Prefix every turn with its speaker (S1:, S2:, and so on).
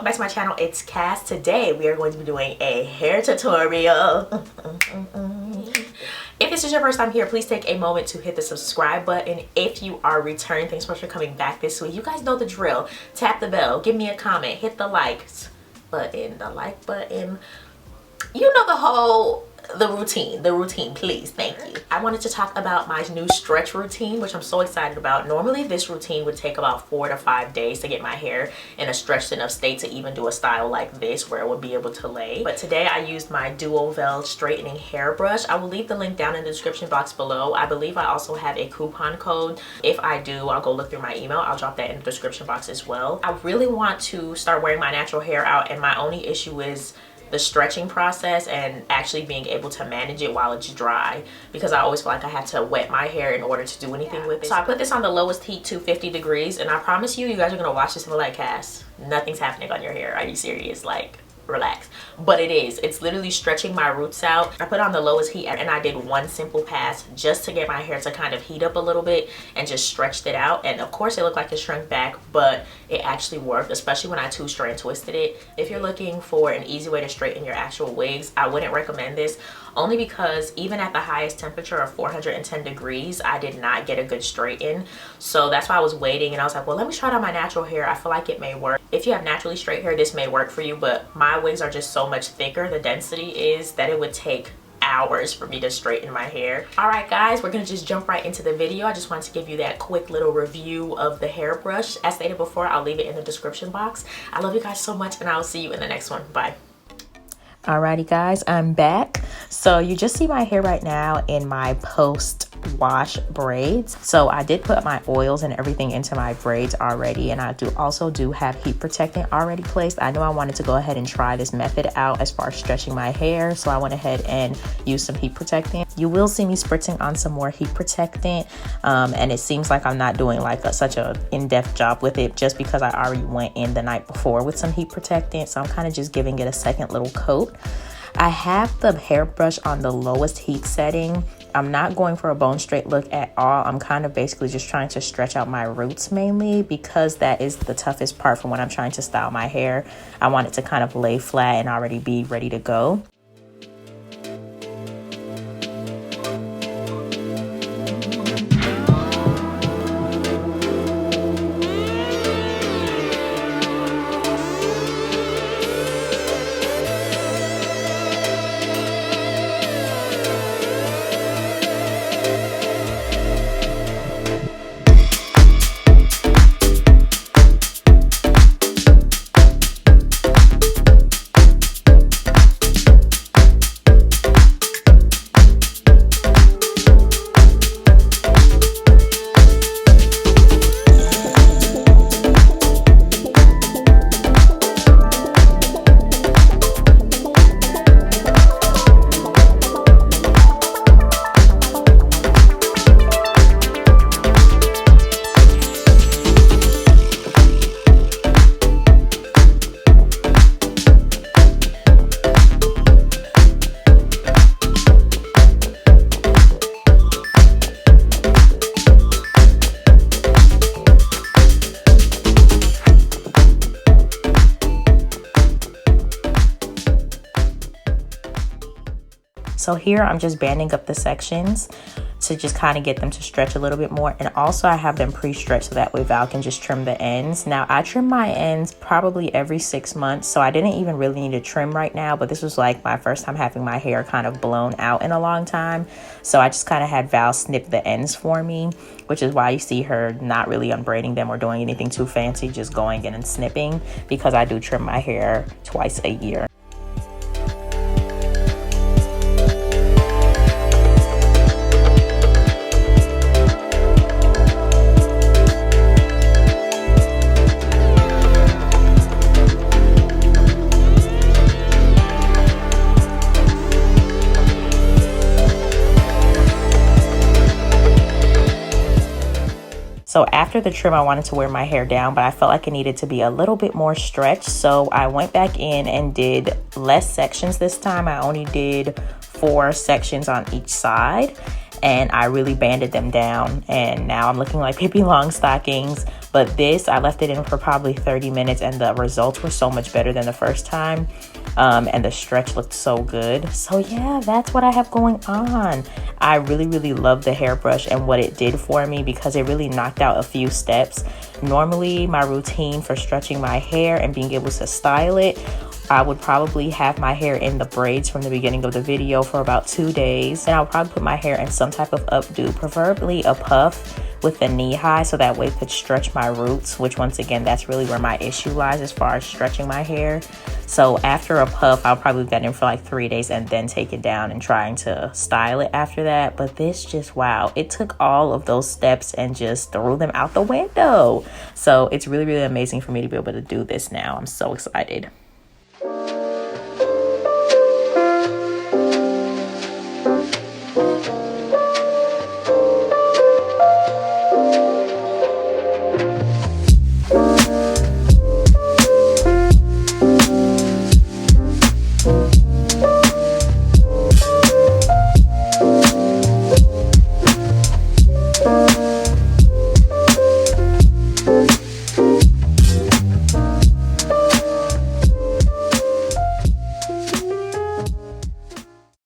S1: welcome back to my channel. It's Cass. Today we are going to be doing a hair tutorial. If this is your first time here, please take a moment to hit the subscribe button. If you are returning, thanks so much for coming back this week. You guys know the drill. Tap the bell, give me a comment, hit the like button. You know the routine, please. Thank you. I wanted to talk about my new stretch routine, which I'm so excited about. Normally this routine would take about 4 to 5 days to get my hair in a stretched enough state to even do a style like this where it would be able to lay. But today I used my Duvolle straightening hairbrush. I will leave the link down in the description box below. I believe I also have a coupon code. If I do, I'll go look through my email. I'll drop that in the description box as well. I really want to start wearing my natural hair out, and my only issue is the stretching process and actually being able to manage it while it's dry, because I always feel like I have to wet my hair in order to do anything with it. So I put this on the lowest heat to 50 degrees, and I promise you guys are gonna watch this and be like, Cass, nothing's happening on your hair. Are you serious? Like, relax. But it is. It's literally stretching my roots out. I put on the lowest heat and I did one simple pass just to get my hair to kind of heat up a little bit and just stretched it out. And of course it looked like it shrunk back, but it actually worked, especially when I two-strand twisted it. If you're looking for an easy way to straighten your actual wigs, I wouldn't recommend this, only because even at the highest temperature of 410 degrees, I did not get a good straighten. So that's why I was waiting, and I was like, well, let me try it on my natural hair. I feel like it may work. If you have naturally straight hair, this may work for you, but my wigs are just so much thicker. The density is that it would take hours for me to straighten my hair. All right guys, we're gonna just jump right into the video. I just wanted to give you that quick little review of the hairbrush. As stated before, I'll leave it in the description box. I love you guys so much, and I'll see you in the next one. Bye. Alrighty guys, I'm back. So you just see my hair right now in my post wash braids. So I did put my oils and everything into my braids already, and I also do have heat protectant already placed. I know I wanted to go ahead and try this method out as far as stretching my hair, so I went ahead and used some heat protectant. You will see me spritzing on some more heat protectant, and it seems like I'm not doing like such a in-depth job with it just because I already went in the night before with some heat protectant, so I'm kind of just giving it a second little coat. I have the hairbrush on the lowest heat setting. I'm not going for a bone straight look at all. I'm kind of basically just trying to stretch out my roots mainly, because that is the toughest part from when I'm trying to style my hair. I want it to kind of lay flat and already be ready to go. So here I'm just banding up the sections to just kind of get them to stretch a little bit more. And also I have them pre-stretched so that way Val can just trim the ends. Now I trim my ends probably every 6 months, so I didn't even really need to trim right now, but this was like my first time having my hair kind of blown out in a long time. So I just kind of had Val snip the ends for me, which is why you see her not really unbraiding them or doing anything too fancy, just going in and snipping, because I do trim my hair twice a year. So after the trim, I wanted to wear my hair down, but I felt like it needed to be a little bit more stretched. So I went back in and did less sections this time. I only did 4 sections on each side, and I really banded them down. And now I'm looking like Pippi Longstockings But this, I left it in for probably 30 minutes and the results were so much better than the first time. And the stretch looked so good. So yeah, that's what I have going on. I really love the hairbrush and what it did for me because it really knocked out a few steps. Normally, my routine for stretching my hair and being able to style it, I would probably have my hair in the braids from the beginning of the video for about 2 days. And I'll probably put my hair in some type of updo, preferably a puff with the knee high, so that way it could stretch my roots, which once again, that's really where my issue lies as far as stretching my hair. So after a puff, I'll probably get in for like 3 days and then take it down and trying to style it after that. But this just, wow, it took all of those steps and just threw them out the window. So it's really amazing for me to be able to do this now. I'm so excited.